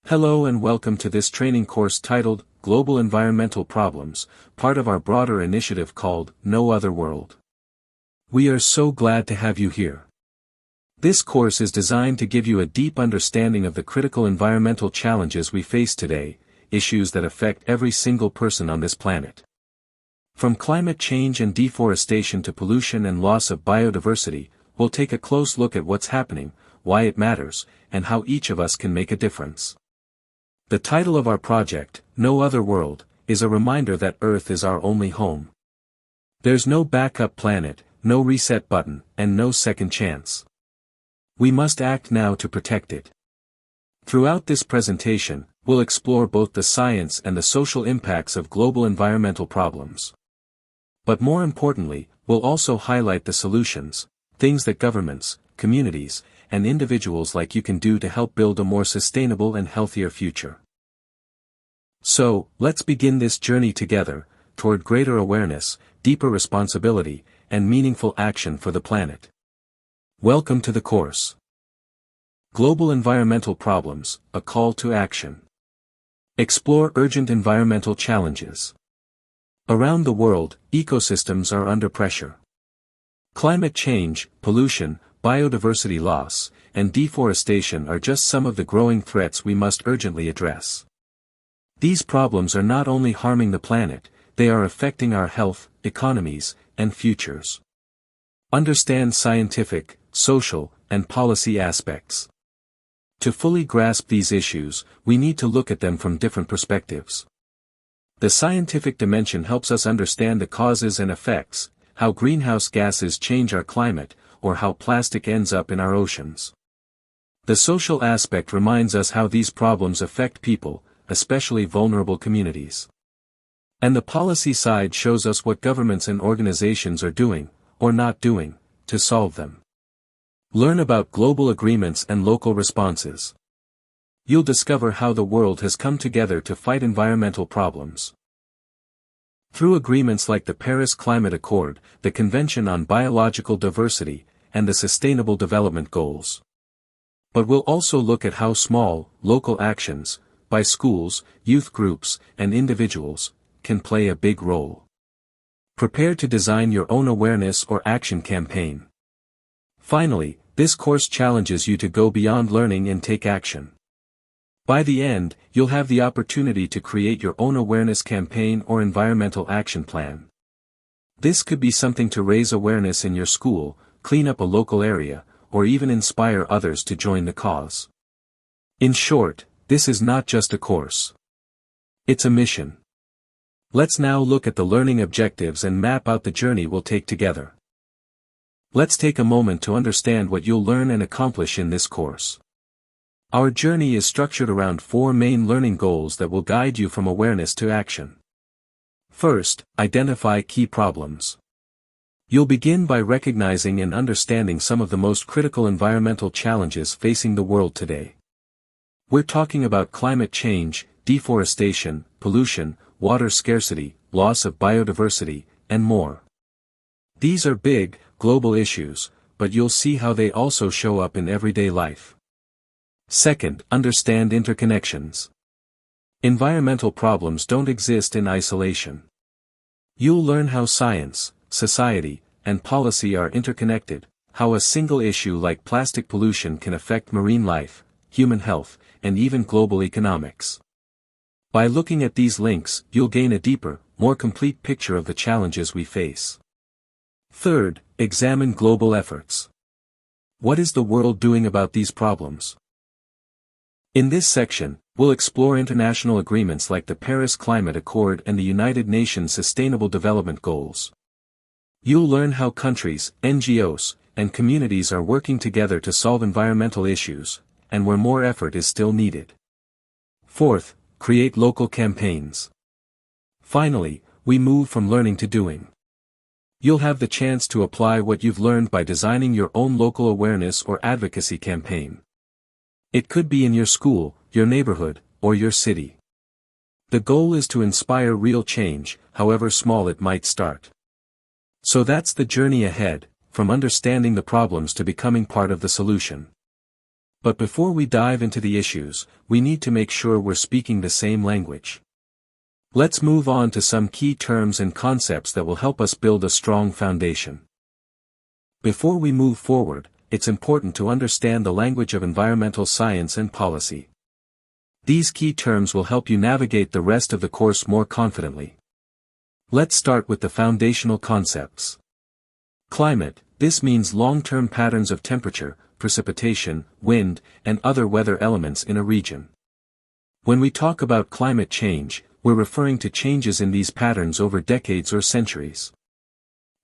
Hello and welcome to this training course titled Global Environmental Problems, part of our broader initiative called No Other World. We are so glad to have you here. This course is designed to give you a deep understanding of the critical environmental challenges we face today, issues that affect every single person on this planet. From climate change and deforestation to pollution and loss of biodiversity, we'll take a close look at what's happening, why it matters, and how each of us can make a difference. The title of our project, No Other World, is a reminder that Earth is our only home. There's no backup planet, no reset button, and no second chance. We must act now to protect it. Throughout this presentation, we'll explore both the science and the social impacts of global environmental problems. But more importantly, we'll also highlight the solutions, things that governments, communities, and individuals like you can do to help build a more sustainable and healthier future. So, let's begin this journey together, toward greater awareness, deeper responsibility, and meaningful action for the planet. Welcome to the course. Global Environmental Problems, a Call to Action. Explore urgent environmental challenges. Around the world, ecosystems are under pressure. Climate change, pollution, biodiversity loss, and deforestation are just some of the growing threats we must urgently address. These problems are not only harming the planet, they are affecting our health, economies, and futures. Understand scientific, social, and policy aspects. To fully grasp these issues, we need to look at them from different perspectives. The scientific dimension helps us understand the causes and effects, how greenhouse gases change our climate, or how plastic ends up in our oceans. The social aspect reminds us how these problems affect people, especially vulnerable communities. And the policy side shows us what governments and organizations are doing, or not doing, to solve them. Learn about global agreements and local responses. You'll discover how the world has come together to fight environmental problems. Through agreements like the Paris Climate Accord, the Convention on Biological Diversity, and the Sustainable Development Goals. But we'll also look at how small, local actions, by schools, youth groups, and individuals, can play a big role. Prepare to design your own awareness or action campaign. Finally, this course challenges you to go beyond learning and take action. By the end, you'll have the opportunity to create your own awareness campaign or environmental action plan. This could be something to raise awareness in your school, clean up a local area, or even inspire others to join the cause. In short, this is not just a course. It's a mission. Let's now look at the learning objectives and map out the journey we'll take together. Let's take a moment to understand what you'll learn and accomplish in this course. Our journey is structured around 4 main learning goals that will guide you from awareness to action. First, identify key problems. You'll begin by recognizing and understanding some of the most critical environmental challenges facing the world today. We're talking about climate change, deforestation, pollution, water scarcity, loss of biodiversity, and more. These are big, global issues, but you'll see how they also show up in everyday life. Second, understand interconnections. Environmental problems don't exist in isolation. You'll learn how science, society, and policy are interconnected, how a single issue like plastic pollution can affect marine life, human health, and even global economics. By looking at these links, you'll gain a deeper, more complete picture of the challenges we face. Third, examine global efforts. What is the world doing about these problems? In this section, we'll explore international agreements like the Paris Climate Accord and the United Nations Sustainable Development Goals. You'll learn how countries, NGOs, and communities are working together to solve environmental issues, and where more effort is still needed. Fourth, create local campaigns. Finally, we move from learning to doing. You'll have the chance to apply what you've learned by designing your own local awareness or advocacy campaign. It could be in your school, your neighborhood, or your city. The goal is to inspire real change, however small it might start. So that's the journey ahead, from understanding the problems to becoming part of the solution. But before we dive into the issues, we need to make sure we're speaking the same language. Let's move on to some key terms and concepts that will help us build a strong foundation. Before we move forward, it's important to understand the language of environmental science and policy. These key terms will help you navigate the rest of the course more confidently. Let's start with the foundational concepts. Climate. This means long-term patterns of temperature, precipitation, wind, and other weather elements in a region. When we talk about climate change, we're referring to changes in these patterns over decades or centuries.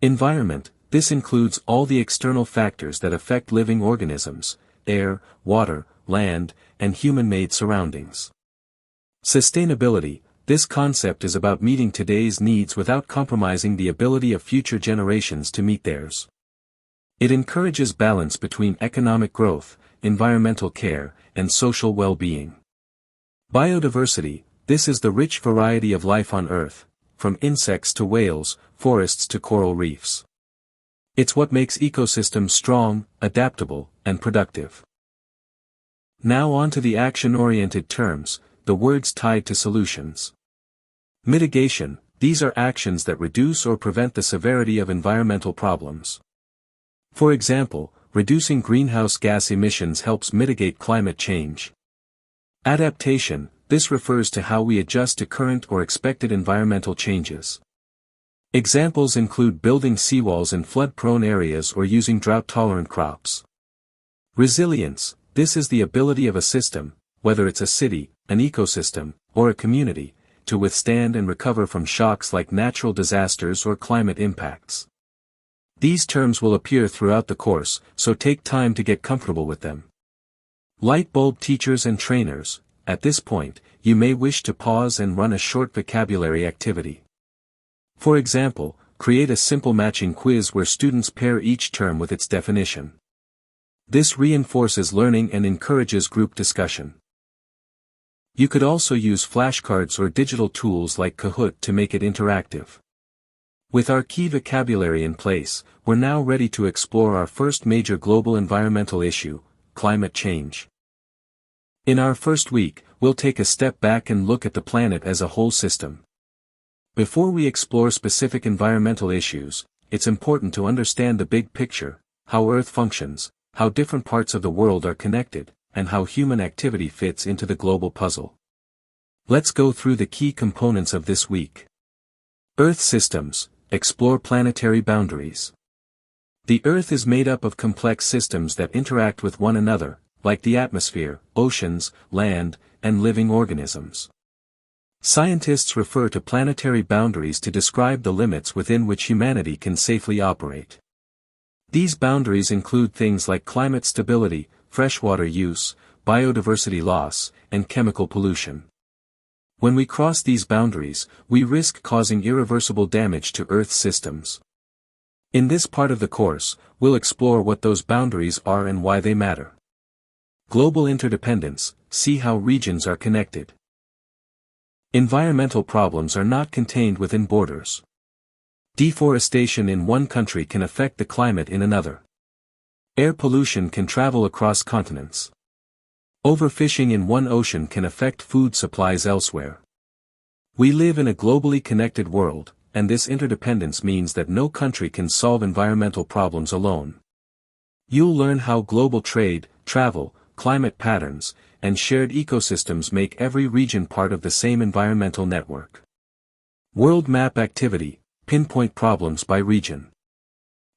Environment. This includes all the external factors that affect living organisms, air, water, land, and human-made surroundings. Sustainability. This concept is about meeting today's needs without compromising the ability of future generations to meet theirs. It encourages balance between economic growth, environmental care, and social well-being. Biodiversity. This is the rich variety of life on Earth, from insects to whales, forests to coral reefs. It's what makes ecosystems strong, adaptable, and productive. Now on to the action-oriented terms, the words tied to solutions. Mitigation. These are actions that reduce or prevent the severity of environmental problems. For example, reducing greenhouse gas emissions helps mitigate climate change. Adaptation. This refers to how we adjust to current or expected environmental changes. Examples include building seawalls in flood-prone areas or using drought-tolerant crops. Resilience. This is the ability of a system, whether it's a city, an ecosystem, or a community, to withstand and recover from shocks like natural disasters or climate impacts. These terms will appear throughout the course, so take time to get comfortable with them. Light bulb teachers and trainers. At this point, you may wish to pause and run a short vocabulary activity. For example, create a simple matching quiz where students pair each term with its definition. This reinforces learning and encourages group discussion. You could also use flashcards or digital tools like Kahoot to make it interactive. With our key vocabulary in place, we're now ready to explore our first major global environmental issue, climate change. In our first week, we'll take a step back and look at the planet as a whole system. Before we explore specific environmental issues, it's important to understand the big picture, how Earth functions, how different parts of the world are connected, and how human activity fits into the global puzzle. Let's go through the key components of this week. Earth systems. Explore planetary boundaries. The Earth is made up of complex systems that interact with one another, like the atmosphere, oceans, land, and living organisms. Scientists refer to planetary boundaries to describe the limits within which humanity can safely operate. These boundaries include things like climate stability, freshwater use, biodiversity loss, and chemical pollution. When we cross these boundaries, we risk causing irreversible damage to Earth's systems. In this part of the course, we'll explore what those boundaries are and why they matter. Global interdependence. See how regions are connected. Environmental problems are not contained within borders. Deforestation in one country can affect the climate in another. Air pollution can travel across continents. Overfishing in one ocean can affect food supplies elsewhere. We live in a globally connected world, and this interdependence means that no country can solve environmental problems alone. You'll learn how global trade, travel, climate patterns, and shared ecosystems make every region part of the same environmental network. World Map Activity. Pinpoint problems by region.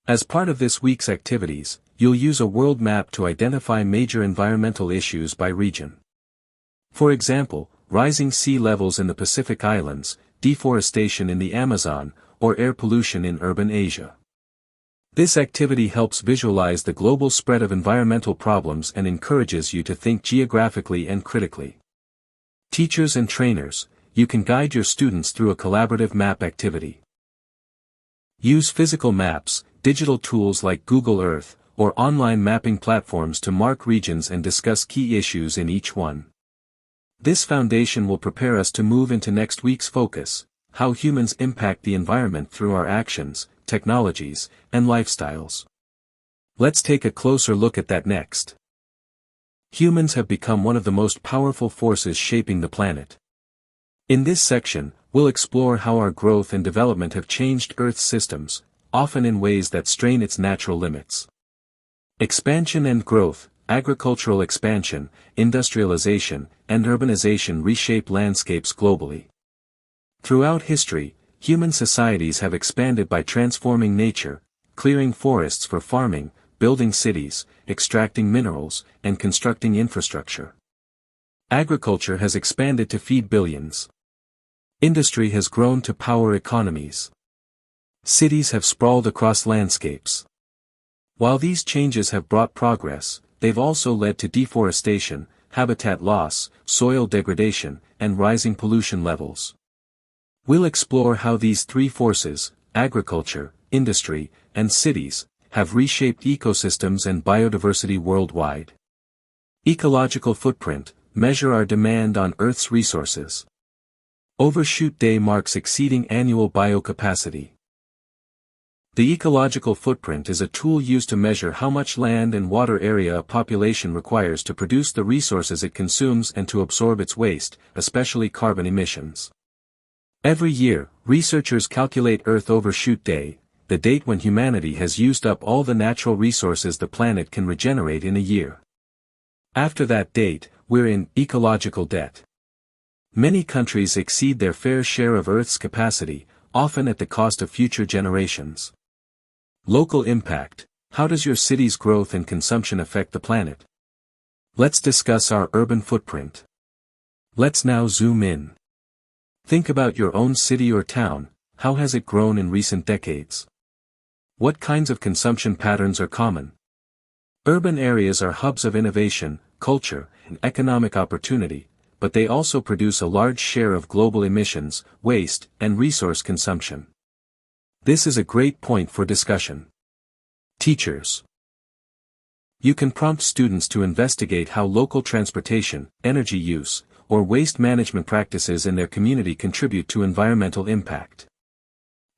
As part of this week's activities, you'll use a world map to identify major environmental issues by region. For example, rising sea levels in the Pacific Islands, deforestation in the Amazon, or air pollution in urban Asia. This activity helps visualize the global spread of environmental problems and encourages you to think geographically and critically. Teachers and trainers, you can guide your students through a collaborative map activity. Use physical maps, digital tools like Google Earth, or online mapping platforms to mark regions and discuss key issues in each one. This foundation will prepare us to move into next week's focus, how humans impact the environment through our actions, technologies, and lifestyles. Let's take a closer look at that next. Humans have become one of the most powerful forces shaping the planet. In this section, we'll explore how our growth and development have changed Earth's systems, often in ways that strain its natural limits. Expansion and growth, agricultural expansion, industrialization, and urbanization reshape landscapes globally. Throughout history, human societies have expanded by transforming nature, clearing forests for farming, building cities, extracting minerals, and constructing infrastructure. Agriculture has expanded to feed billions. Industry has grown to power economies. Cities have sprawled across landscapes. While these changes have brought progress, they've also led to deforestation, habitat loss, soil degradation, and rising pollution levels. We'll explore how these three forces, agriculture, industry, and cities, have reshaped ecosystems and biodiversity worldwide. Ecological footprint, measure our demand on Earth's resources. Overshoot Day marks exceeding annual biocapacity. The ecological footprint is a tool used to measure how much land and water area a population requires to produce the resources it consumes and to absorb its waste, especially carbon emissions. Every year, researchers calculate Earth Overshoot Day, the date when humanity has used up all the natural resources the planet can regenerate in a year. After that date, we're in ecological debt. Many countries exceed their fair share of Earth's capacity, often at the cost of future generations. Local impact, how does your city's growth and consumption affect the planet? Let's discuss our urban footprint. Let's now zoom in. Think about your own city or town, how has it grown in recent decades? What kinds of consumption patterns are common? Urban areas are hubs of innovation, culture, and economic opportunity, but they also produce a large share of global emissions, waste, and resource consumption. This is a great point for discussion. Teachers. You can prompt students to investigate how local transportation, energy use, or waste management practices in their community contribute to environmental impact.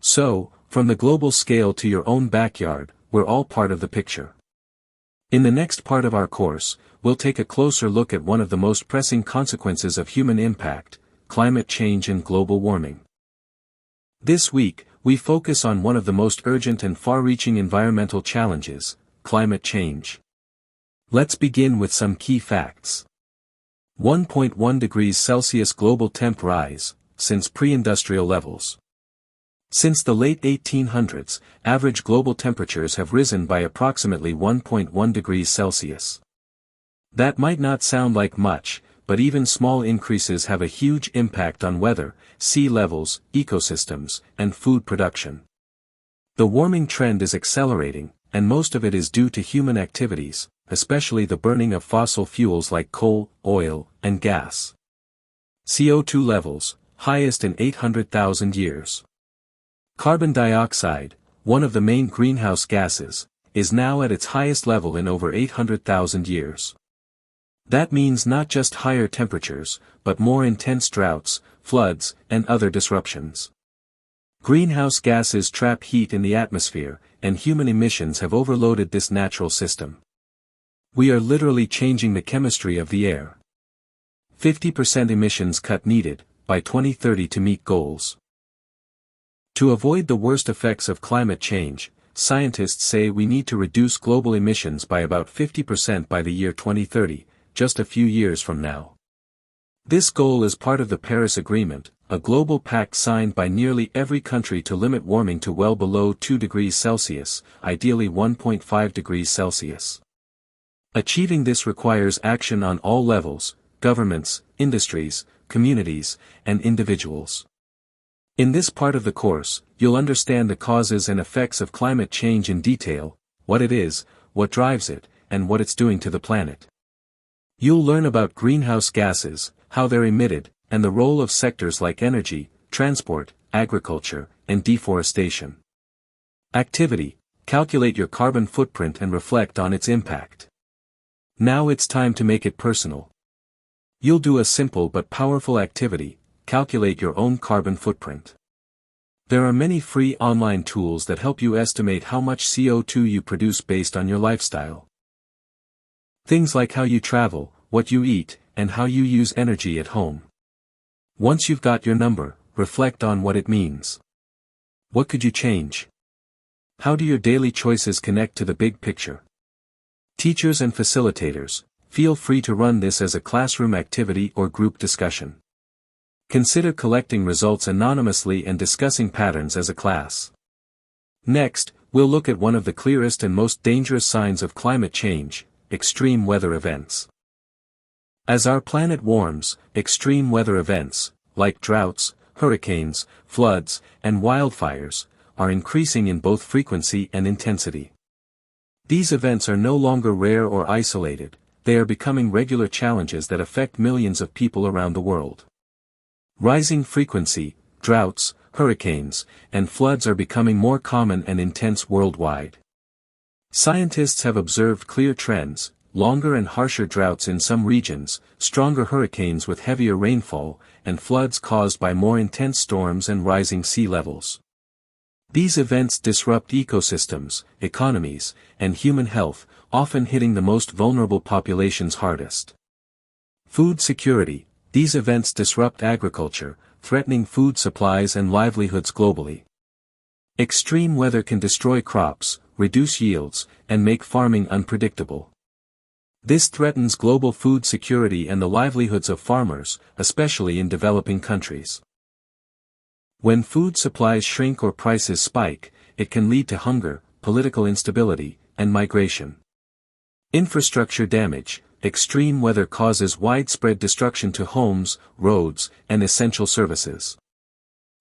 So, from the global scale to your own backyard, we're all part of the picture. In the next part of our course, we'll take a closer look at one of the most pressing consequences of human impact, climate change and global warming. This week, we focus on one of the most urgent and far-reaching environmental challenges, climate change. Let's begin with some key facts. 1.1 degrees Celsius global temp rise, since pre-industrial levels. Since the late 1800s, average global temperatures have risen by approximately 1.1 degrees Celsius. That might not sound like much, but even small increases have a huge impact on weather, sea levels, ecosystems, and food production. The warming trend is accelerating, and most of it is due to human activities, especially the burning of fossil fuels like coal, oil, and gas. CO2 levels, highest in 800,000 years. Carbon dioxide, one of the main greenhouse gases, is now at its highest level in over 800,000 years. That means not just higher temperatures, but more intense droughts, floods, and other disruptions. Greenhouse gases trap heat in the atmosphere, and human emissions have overloaded this natural system. We are literally changing the chemistry of the air. 50% emissions cut needed, by 2030 to meet goals. To avoid the worst effects of climate change, scientists say we need to reduce global emissions by about 50% by the year 2030, just a few years from now. This goal is part of the Paris Agreement, a global pact signed by nearly every country to limit warming to well below 2 degrees Celsius, ideally 1.5 degrees Celsius. Achieving this requires action on all levels, governments, industries, communities, and individuals. In this part of the course, you'll understand the causes and effects of climate change in detail, what it is, what drives it, and what it's doing to the planet. You'll learn about greenhouse gases, how they're emitted, and the role of sectors like energy, transport, agriculture, and deforestation. Activity, calculate your carbon footprint and reflect on its impact. Now it's time to make it personal. You'll do a simple but powerful activity, calculate your own carbon footprint. There are many free online tools that help you estimate how much CO2 you produce based on your lifestyle. Things like how you travel, what you eat, and how you use energy at home. Once you've got your number, reflect on what it means. What could you change? How do your daily choices connect to the big picture? Teachers and facilitators, feel free to run this as a classroom activity or group discussion. Consider collecting results anonymously and discussing patterns as a class. Next, we'll look at one of the clearest and most dangerous signs of climate change: extreme weather events. As our planet warms, extreme weather events, like droughts, hurricanes, floods, and wildfires, are increasing in both frequency and intensity. These events are no longer rare or isolated, they are becoming regular challenges that affect millions of people around the world. Rising frequency, droughts, hurricanes, and floods are becoming more common and intense worldwide. Scientists have observed clear trends: longer and harsher droughts in some regions, stronger hurricanes with heavier rainfall, and floods caused by more intense storms and rising sea levels. These events disrupt ecosystems, economies, and human health, often hitting the most vulnerable populations hardest. Food security: these events disrupt agriculture, threatening food supplies and livelihoods globally. Extreme weather can destroy crops, reduce yields, and make farming unpredictable. This threatens global food security and the livelihoods of farmers, especially in developing countries. When food supplies shrink or prices spike, it can lead to hunger, political instability, and migration. Infrastructure damage: extreme weather causes widespread destruction to homes, roads, and essential services.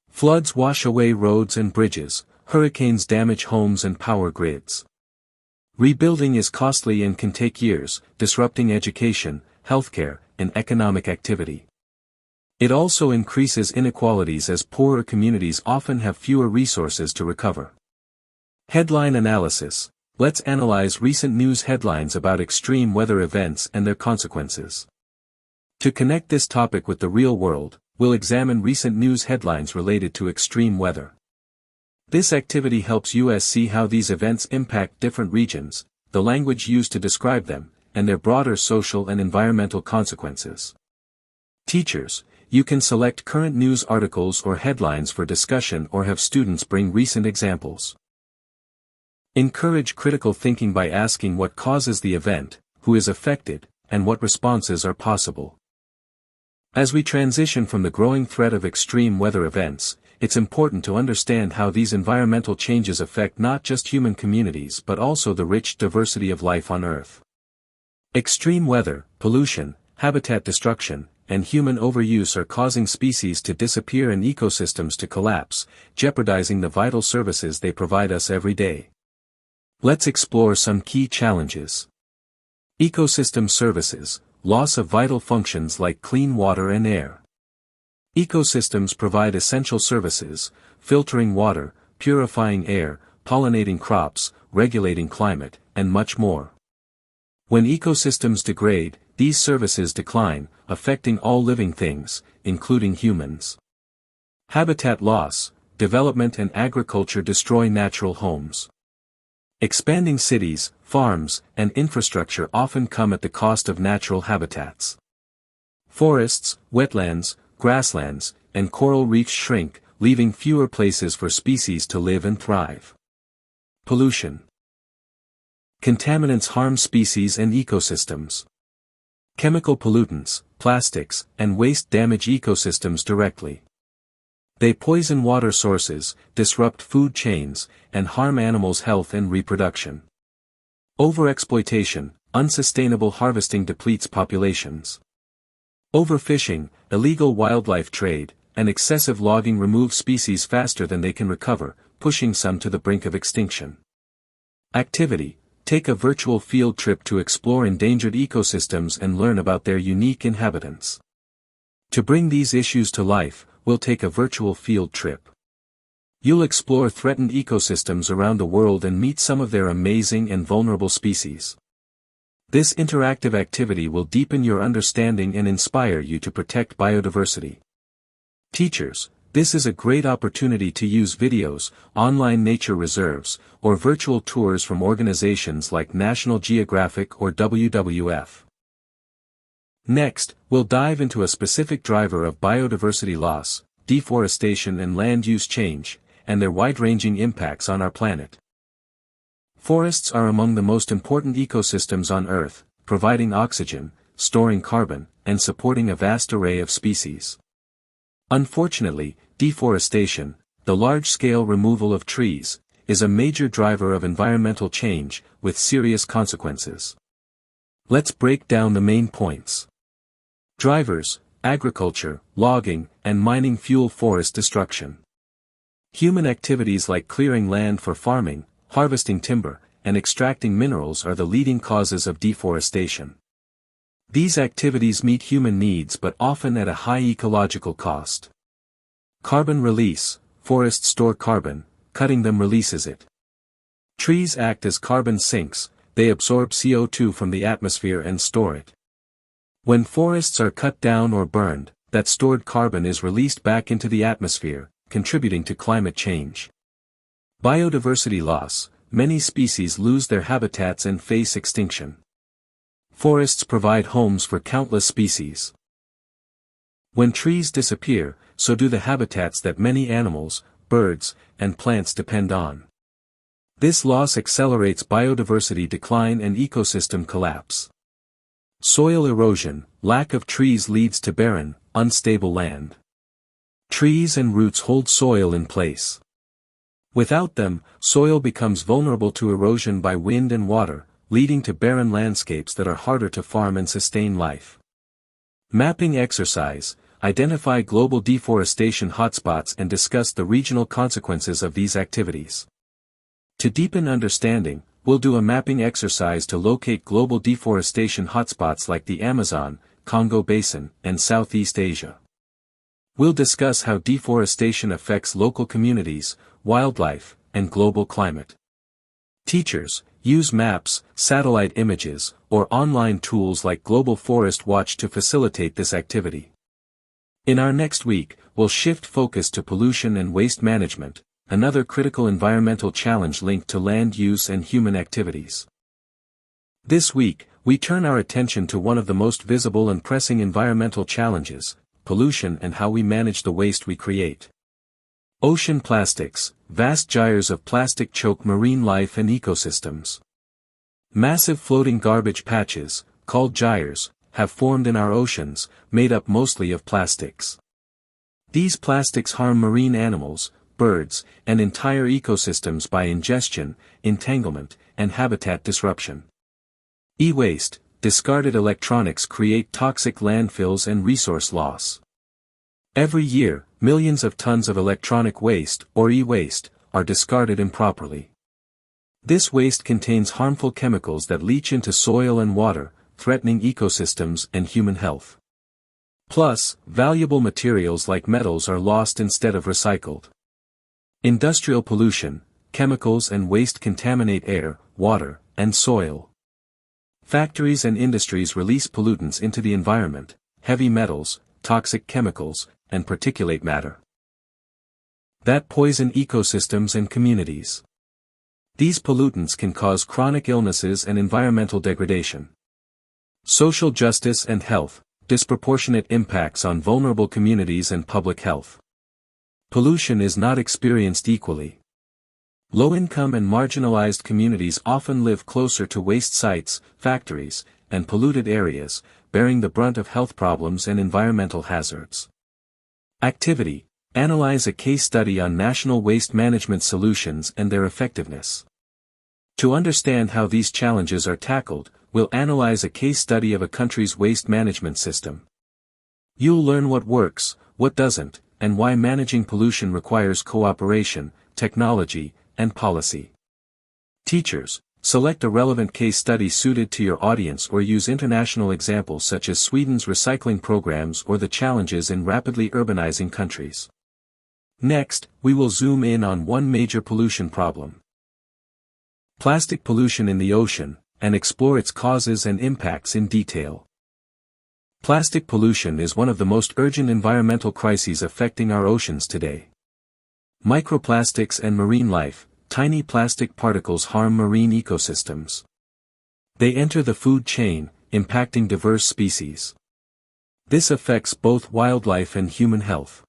Floods wash away roads and bridges, hurricanes damage homes and power grids. Rebuilding is costly and can take years, disrupting education, healthcare, and economic activity. It also increases inequalities as poorer communities often have fewer resources to recover. Headline analysis: let's analyze recent news headlines about extreme weather events and their consequences. To connect this topic with the real world, we'll examine recent news headlines related to extreme weather. This activity helps us see how these events impact different regions, the language used to describe them, and their broader social and environmental consequences. Teachers, you can select current news articles or headlines for discussion or have students bring recent examples. Encourage critical thinking by asking what causes the event, who is affected, and what responses are possible. As we transition from the growing threat of extreme weather events, it's important to understand how these environmental changes affect not just human communities but also the rich diversity of life on Earth. Extreme weather, pollution, habitat destruction, and human overuse are causing species to disappear and ecosystems to collapse, jeopardizing the vital services they provide us every day. Let's explore some key challenges. Ecosystem services: loss of vital functions like clean water and air. Ecosystems provide essential services: filtering water, purifying air, pollinating crops, regulating climate, and much more. When ecosystems degrade, these services decline, affecting all living things, including humans. Habitat loss: development and agriculture destroy natural homes. Expanding cities, farms, and infrastructure often come at the cost of natural habitats. Forests, wetlands, grasslands, and coral reefs shrink, leaving fewer places for species to live and thrive. Pollution. Contaminants harm species and ecosystems. Chemical pollutants, plastics, and waste damage ecosystems directly. They poison water sources, disrupt food chains, and harm animals' health and reproduction. Overexploitation, unsustainable harvesting depletes populations. Overfishing, illegal wildlife trade, and excessive logging remove species faster than they can recover, pushing some to the brink of extinction. Activity: take a virtual field trip to explore endangered ecosystems and learn about their unique inhabitants. To bring these issues to life, we'll take a virtual field trip. You'll explore threatened ecosystems around the world and meet some of their amazing and vulnerable species. This interactive activity will deepen your understanding and inspire you to protect biodiversity. Teachers, This is a great opportunity to use videos, online nature reserves, or virtual tours from organizations like National Geographic or WWF. Next, we'll dive into a specific driver of biodiversity loss, deforestation and land use change, and their wide-ranging impacts on our planet. Forests are among the most important ecosystems on Earth, providing oxygen, storing carbon, and supporting a vast array of species. Unfortunately, deforestation, the large-scale removal of trees, is a major driver of environmental change, with serious consequences. Let's break down the main points. Drivers: agriculture, logging, and mining fuel forest destruction. Human activities like clearing land for farming, harvesting timber, and extracting minerals are the leading causes of deforestation. These activities meet human needs but often at a high ecological cost. Carbon release: forests store carbon, cutting them releases it. Trees act as carbon sinks, they absorb CO2 from the atmosphere and store it. When forests are cut down or burned, that stored carbon is released back into the atmosphere, contributing to climate change. Biodiversity loss: many species lose their habitats and face extinction. Forests provide homes for countless species. When trees disappear, so do the habitats that many animals, birds, and plants depend on. This loss accelerates biodiversity decline and ecosystem collapse. Soil erosion: lack of trees leads to barren, unstable land. Trees and roots hold soil in place. Without them, soil becomes vulnerable to erosion by wind and water, leading to barren landscapes that are harder to farm and sustain life. Mapping exercise: identify global deforestation hotspots and discuss the regional consequences of these activities. To deepen understanding, we'll do a mapping exercise to locate global deforestation hotspots like the Amazon, Congo Basin, and Southeast Asia. We'll discuss how deforestation affects local communities, wildlife, and global climate. Teachers: use maps, satellite images, or online tools like Global Forest Watch to facilitate this activity. In our next week, we'll shift focus to pollution and waste management, another critical environmental challenge linked to land use and human activities. This week, we turn our attention to one of the most visible and pressing environmental challenges: pollution and how we manage the waste we create. Ocean plastics: vast gyres of plastic choke marine life and ecosystems. Massive floating garbage patches, called gyres, have formed in our oceans, made up mostly of plastics. These plastics harm marine animals, birds, and entire ecosystems by ingestion, entanglement, and habitat disruption. E-waste: discarded electronics create toxic landfills and resource loss. Every year, millions of tons of electronic waste, or e-waste, are discarded improperly. This waste contains harmful chemicals that leach into soil and water, threatening ecosystems and human health. Plus, valuable materials like metals are lost instead of recycled. Industrial pollution: chemicals and waste contaminate air, water, and soil. Factories and industries release pollutants into the environment: heavy metals, toxic chemicals, and particulate matter that poison ecosystems and communities. These pollutants can cause chronic illnesses and environmental degradation. Social justice and health: disproportionate impacts on vulnerable communities and public health. Pollution is not experienced equally. Low-income and marginalized communities often live closer to waste sites, factories, and polluted areas, bearing the brunt of health problems and environmental hazards. Activity: analyze a case study on national waste management solutions and their effectiveness. To understand how these challenges are tackled, we'll analyze a case study of a country's waste management system. You'll learn what works, what doesn't, and why managing pollution requires cooperation, technology, and policy. Teachers: select a relevant case study suited to your audience or use international examples such as Sweden's recycling programs or the challenges in rapidly urbanizing countries. Next, we will zoom in on one major pollution problem: plastic pollution in the ocean, and explore its causes and impacts in detail. Plastic pollution is one of the most urgent environmental crises affecting our oceans today. Microplastics and marine life. Tiny plastic particles harm marine ecosystems. They enter the food chain, impacting diverse species. This affects both wildlife and human health.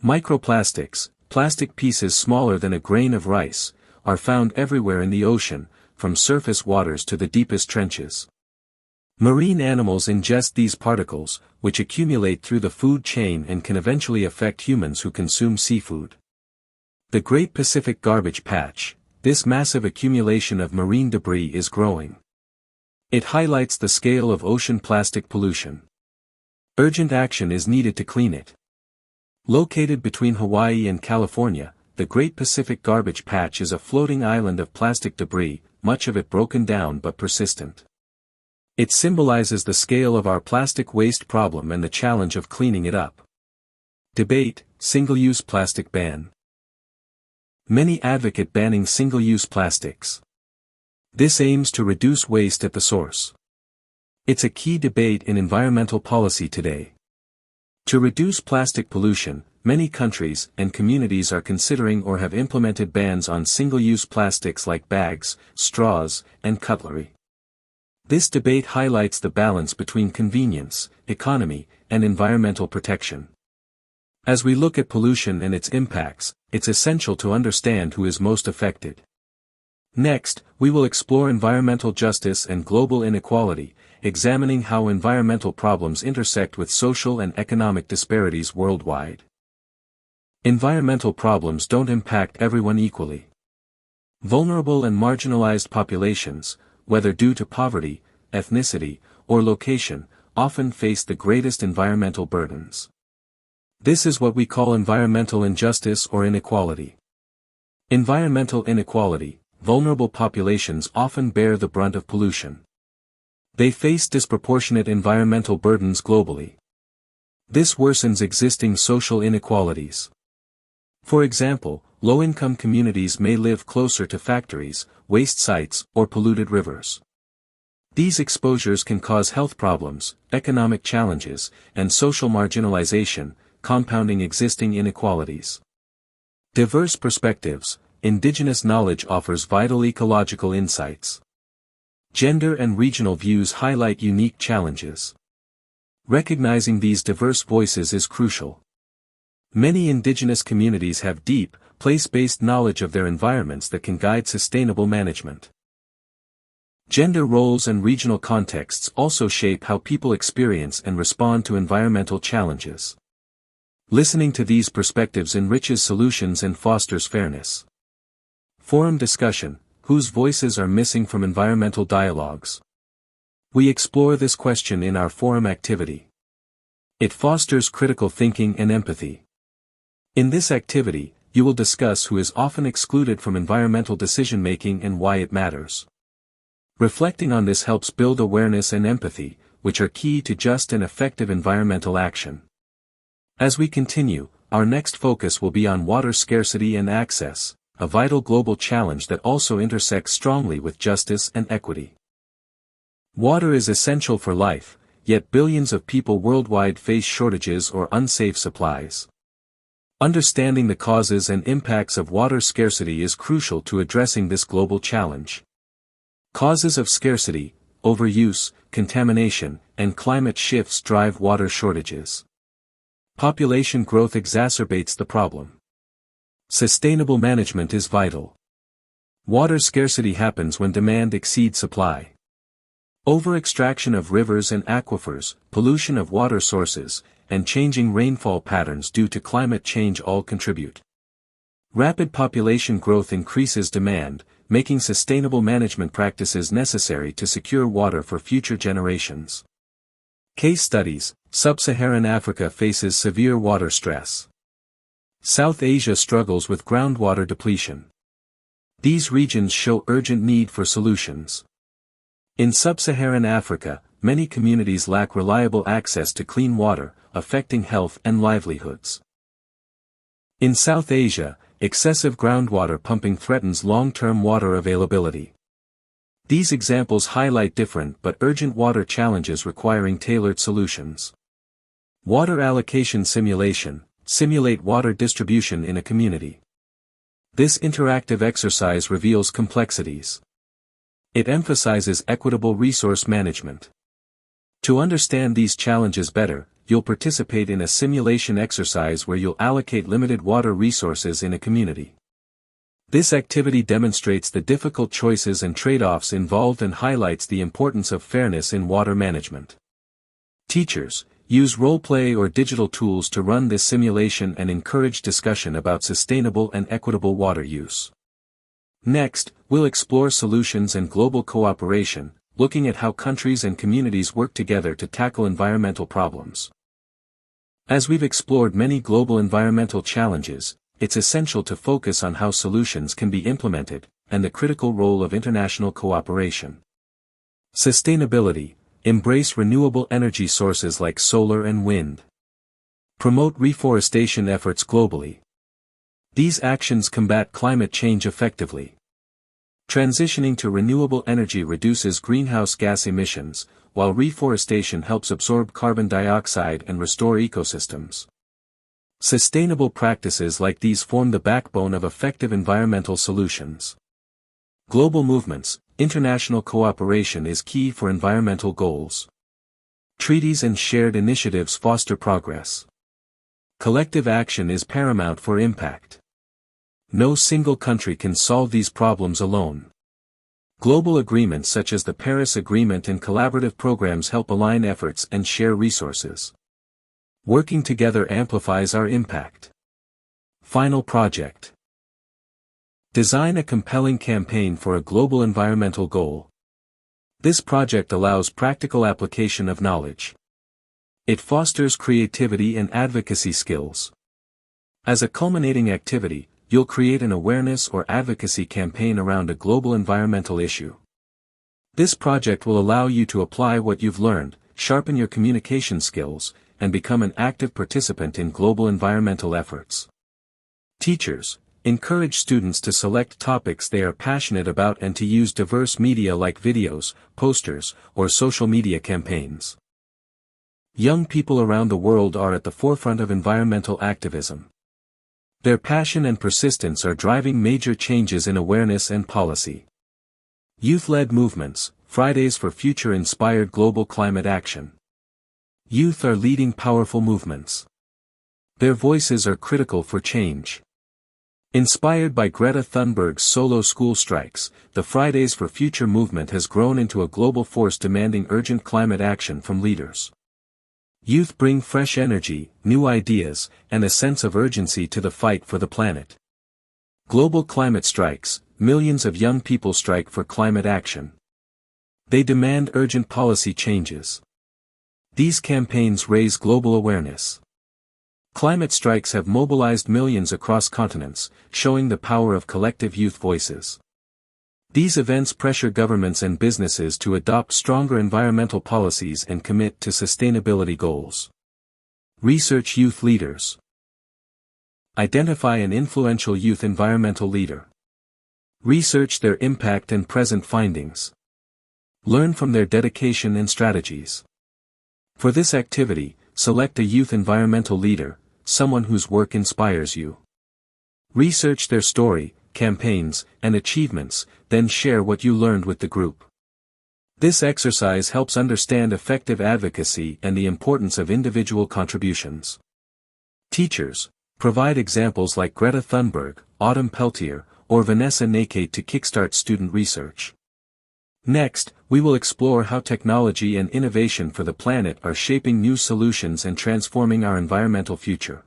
Microplastics, plastic pieces smaller than a grain of rice, are found everywhere in the ocean, from surface waters to the deepest trenches. Marine animals ingest these particles, which accumulate through the food chain and can eventually affect humans who consume seafood. The Great Pacific Garbage Patch. This massive accumulation of marine debris is growing. It highlights the scale of ocean plastic pollution. Urgent action is needed to clean it. Located between Hawaii and California, the Great Pacific Garbage Patch is a floating island of plastic debris, much of it broken down but persistent. It symbolizes the scale of our plastic waste problem and the challenge of cleaning it up. Debate: single-use plastic ban. Many advocate banning single-use plastics. This aims to reduce waste at the source. It's a key debate in environmental policy today. To reduce plastic pollution, many countries and communities are considering or have implemented bans on single-use plastics like bags, straws, and cutlery. This debate highlights the balance between convenience, economy, and environmental protection. As we look at pollution and its impacts, it's essential to understand who is most affected. Next, we will explore environmental justice and global inequality, examining how environmental problems intersect with social and economic disparities worldwide. Environmental problems don't impact everyone equally. Vulnerable and marginalized populations, whether due to poverty, ethnicity, or location, often face the greatest environmental burdens. This is what we call environmental injustice or inequality. Environmental inequality: vulnerable populations often bear the brunt of pollution. They face disproportionate environmental burdens globally. This worsens existing social inequalities. For example, low-income communities may live closer to factories, waste sites, or polluted rivers. These exposures can cause health problems, economic challenges, and social marginalization, compounding existing inequalities. Diverse perspectives: indigenous knowledge offers vital ecological insights. Gender and regional views highlight unique challenges. Recognizing these diverse voices is crucial. Many indigenous communities have deep, place-based knowledge of their environments that can guide sustainable management. Gender roles and regional contexts also shape how people experience and respond to environmental challenges. Listening to these perspectives enriches solutions and fosters fairness. Forum discussion: whose voices are missing from environmental dialogues? We explore this question in our forum activity. It fosters critical thinking and empathy. In this activity, you will discuss who is often excluded from environmental decision-making and why it matters. Reflecting on this helps build awareness and empathy, which are key to just and effective environmental action. As we continue, our next focus will be on water scarcity and access, a vital global challenge that also intersects strongly with justice and equity. Water is essential for life, yet billions of people worldwide face shortages or unsafe supplies. Understanding the causes and impacts of water scarcity is crucial to addressing this global challenge. Causes of scarcity: overuse, contamination, and climate shifts drive water shortages. Population growth exacerbates the problem. Sustainable management is vital. Water scarcity happens when demand exceeds supply. Over-extraction of rivers and aquifers, pollution of water sources, and changing rainfall patterns due to climate change all contribute. Rapid population growth increases demand, making sustainable management practices necessary to secure water for future generations. Case studies: Sub-Saharan Africa faces severe water stress. South Asia struggles with groundwater depletion. These regions show urgent need for solutions. In Sub-Saharan Africa, many communities lack reliable access to clean water, affecting health and livelihoods. In South Asia, excessive groundwater pumping threatens long-term water availability. These examples highlight different but urgent water challenges requiring tailored solutions. Water allocation simulation: simulate water distribution in a community. This interactive exercise reveals complexities. It emphasizes equitable resource management. To understand these challenges better, you'll participate in a simulation exercise where you'll allocate limited water resources in a community. This activity demonstrates the difficult choices and trade-offs involved and highlights the importance of fairness in water management. Teachers, use role-play or digital tools to run this simulation and encourage discussion about sustainable and equitable water use. Next, we'll explore solutions and global cooperation, looking at how countries and communities work together to tackle environmental problems. As we've explored many global environmental challenges, it's essential to focus on how solutions can be implemented, and the critical role of international cooperation. Sustainability: embrace renewable energy sources like solar and wind. Promote reforestation efforts globally. These actions combat climate change effectively. Transitioning to renewable energy reduces greenhouse gas emissions, while reforestation helps absorb carbon dioxide and restore ecosystems. Sustainable practices like these form the backbone of effective environmental solutions. Global movements: international cooperation is key for environmental goals. Treaties and shared initiatives foster progress. Collective action is paramount for impact. No single country can solve these problems alone. Global agreements such as the Paris Agreement and collaborative programs help align efforts and share resources. Working together amplifies our impact. Final project. Design a compelling campaign for a global environmental goal. This project allows practical application of knowledge. It fosters creativity and advocacy skills. As a culminating activity, you'll create an awareness or advocacy campaign around a global environmental issue. This project will allow you to apply what you've learned, sharpen your communication skills, and become an active participant in global environmental efforts. Teachers, encourage students to select topics they are passionate about and to use diverse media like videos, posters, or social media campaigns. Young people around the world are at the forefront of environmental activism. Their passion and persistence are driving major changes in awareness and policy. Youth-led movements: Fridays for Future inspired global climate action. Youth are leading powerful movements. Their voices are critical for change. Inspired by Greta Thunberg's solo school strikes, the Fridays for Future movement has grown into a global force demanding urgent climate action from leaders. Youth bring fresh energy, new ideas, and a sense of urgency to the fight for the planet. Global climate strikes: millions of young people strike for climate action. They demand urgent policy changes. These campaigns raise global awareness. Climate strikes have mobilized millions across continents, showing the power of collective youth voices. These events pressure governments and businesses to adopt stronger environmental policies and commit to sustainability goals. Research youth leaders. Identify an influential youth environmental leader. Research their impact and present findings. Learn from their dedication and strategies. For this activity, select a youth environmental leader, someone whose work inspires you. Research their story, campaigns, and achievements, then share what you learned with the group. This exercise helps understand effective advocacy and the importance of individual contributions. Teachers, provide examples like Greta Thunberg, Autumn Peltier, or Vanessa Nakate to kickstart student research. Next, we will explore how technology and innovation for the planet are shaping new solutions and transforming our environmental future.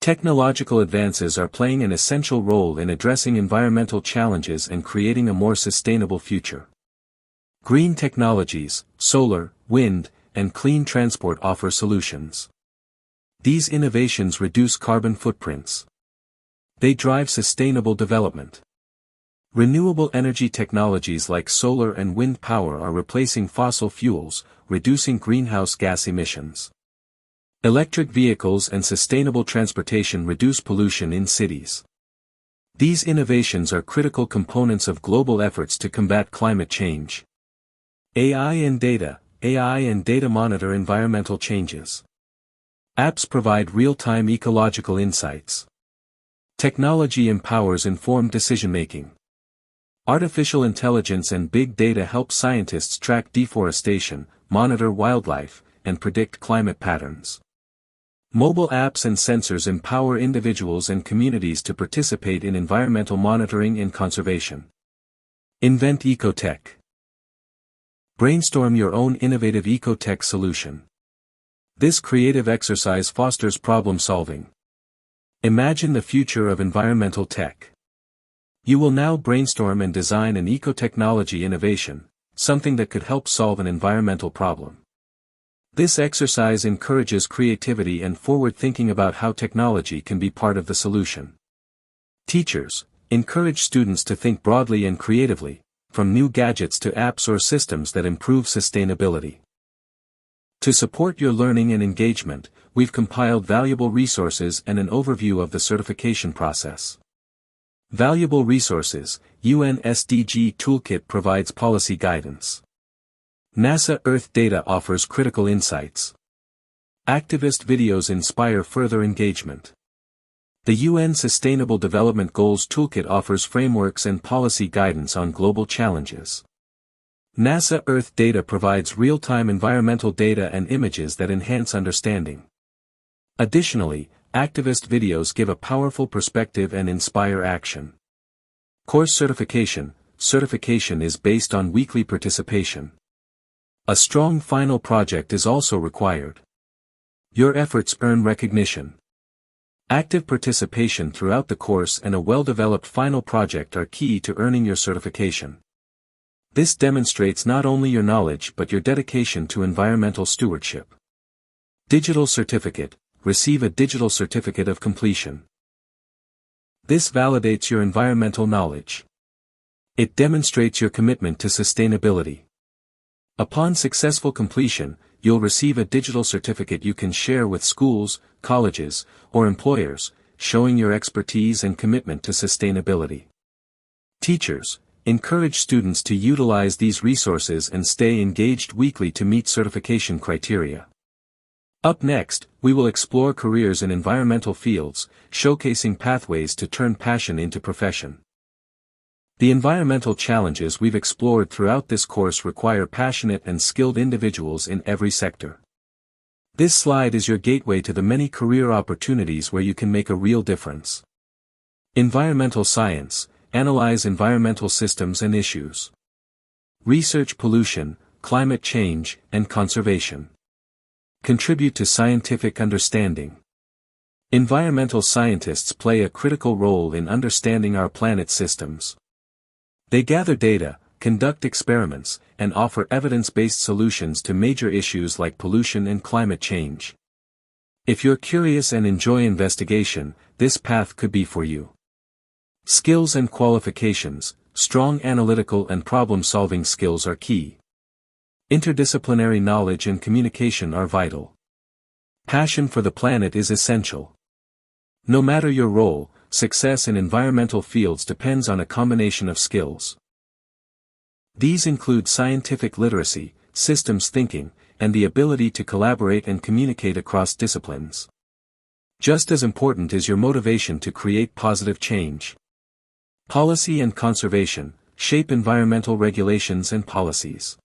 Technological advances are playing an essential role in addressing environmental challenges and creating a more sustainable future. Green technologies, solar, wind, and clean transport offer solutions. These innovations reduce carbon footprints. They drive sustainable development. Renewable energy technologies like solar and wind power are replacing fossil fuels, reducing greenhouse gas emissions. Electric vehicles and sustainable transportation reduce pollution in cities. These innovations are critical components of global efforts to combat climate change. AI and data monitor environmental changes. Apps provide real-time ecological insights. Technology empowers informed decision-making. Artificial intelligence and big data help scientists track deforestation, monitor wildlife, and predict climate patterns. Mobile apps and sensors empower individuals and communities to participate in environmental monitoring and conservation. Invent ecotech. Brainstorm your own innovative ecotech solution. This creative exercise fosters problem-solving. Imagine the future of environmental tech. You will now brainstorm and design an ecotechnology innovation, something that could help solve an environmental problem. This exercise encourages creativity and forward-thinking about how technology can be part of the solution. Teachers, encourage students to think broadly and creatively, from new gadgets to apps or systems that improve sustainability. To support your learning and engagement, we've compiled valuable resources and an overview of the certification process. Valuable resources: UN SDG Toolkit provides policy guidance. NASA Earth Data offers critical insights. Activist videos inspire further engagement. The UN Sustainable Development Goals Toolkit offers frameworks and policy guidance on global challenges. NASA Earth Data provides real-time environmental data and images that enhance understanding. Additionally, activist videos give a powerful perspective and inspire action. Course certification. Certification is based on weekly participation. A strong final project is also required. Your efforts earn recognition. Active participation throughout the course and a well-developed final project are key to earning your certification. This demonstrates not only your knowledge but your dedication to environmental stewardship. Digital certificate. Receive a digital certificate of completion. This validates your environmental knowledge. It demonstrates your commitment to sustainability. Upon successful completion, you'll receive a digital certificate you can share with schools, colleges, or employers, showing your expertise and commitment to sustainability. Teachers, encourage students to utilize these resources and stay engaged weekly to meet certification criteria. Up next, we will explore careers in environmental fields, showcasing pathways to turn passion into profession. The environmental challenges we've explored throughout this course require passionate and skilled individuals in every sector. This slide is your gateway to the many career opportunities where you can make a real difference. Environmental science. Analyze environmental systems and issues. Research pollution, climate change, and conservation. Contribute to scientific understanding. Environmental scientists play a critical role in understanding our planet's systems. They gather data, conduct experiments, and offer evidence-based solutions to major issues like pollution and climate change. If you're curious and enjoy investigation, this path could be for you. Skills and qualifications. Strong analytical and problem-solving skills are key. Interdisciplinary knowledge and communication are vital. Passion for the planet is essential. No matter your role, success in environmental fields depends on a combination of skills. These include scientific literacy, systems thinking, and the ability to collaborate and communicate across disciplines. Just as important is your motivation to create positive change. Policy and conservation. Shape environmental regulations and policies.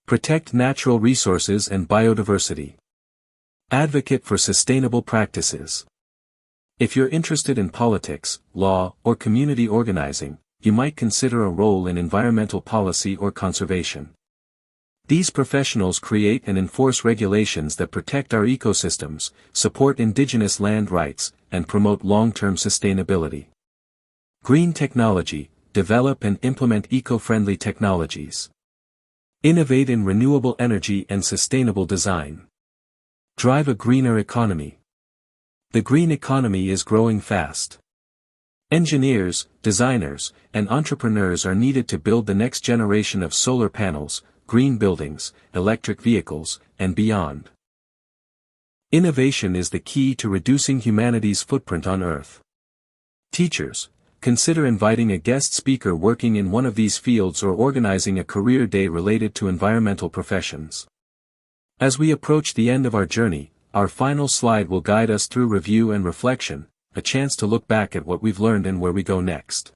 Protect natural resources and biodiversity. Advocate for sustainable practices. If you're interested in politics, law, or community organizing, you might consider a role in environmental policy or conservation. These professionals create and enforce regulations that protect our ecosystems, support indigenous land rights, and promote long-term sustainability. Green technology. Develop and implement eco-friendly technologies. Innovate in renewable energy and sustainable design. Drive a greener economy. The green economy is growing fast. Engineers, designers, and entrepreneurs are needed to build the next generation of solar panels, green buildings, electric vehicles, and beyond. Innovation is the key to reducing humanity's footprint on Earth. Teachers, consider inviting a guest speaker working in one of these fields or organizing a career day related to environmental professions. As we approach the end of our journey, our final slide will guide us through review and reflection, a chance to look back at what we've learned and where we go next.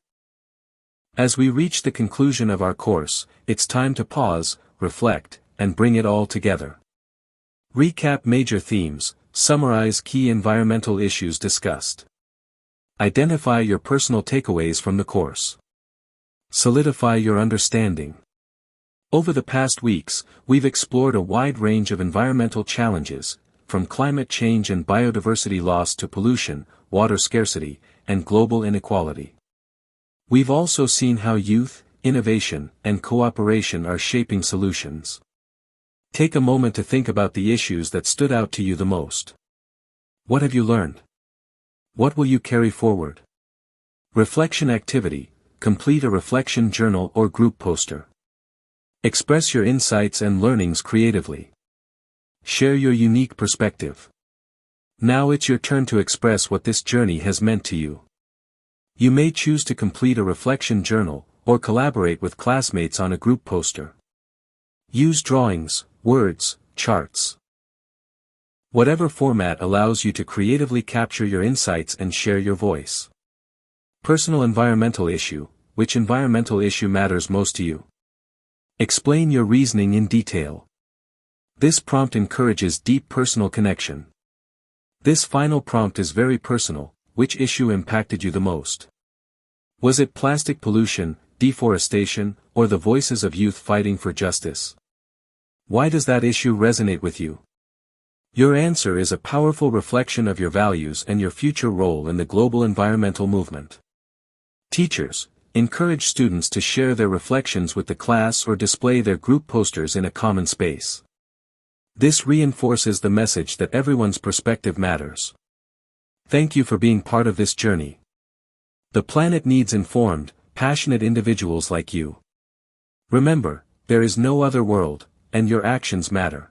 As we reach the conclusion of our course, it's time to pause, reflect, and bring it all together. Recap major themes, summarize key environmental issues discussed. Identify your personal takeaways from the course. Solidify your understanding. Over the past weeks, we've explored a wide range of environmental challenges, from climate change and biodiversity loss to pollution, water scarcity, and global inequality. We've also seen how youth, innovation, and cooperation are shaping solutions. Take a moment to think about the issues that stood out to you the most. What have you learned? What will you carry forward? Reflection activity: complete a reflection journal or group poster. Express your insights and learnings creatively. Share your unique perspective. Now it's your turn to express what this journey has meant to you. You may choose to complete a reflection journal, or collaborate with classmates on a group poster. Use drawings, words, charts. Whatever format allows you to creatively capture your insights and share your voice. Personal environmental issue: which environmental issue matters most to you? Explain your reasoning in detail. This prompt encourages deep personal connection. This final prompt is very personal: which issue impacted you the most? Was it plastic pollution, deforestation, or the voices of youth fighting for justice? Why does that issue resonate with you? Your answer is a powerful reflection of your values and your future role in the global environmental movement. Teachers, encourage students to share their reflections with the class or display their group posters in a common space. This reinforces the message that everyone's perspective matters. Thank you for being part of this journey. The planet needs informed, passionate individuals like you. Remember, there is no other world, and your actions matter.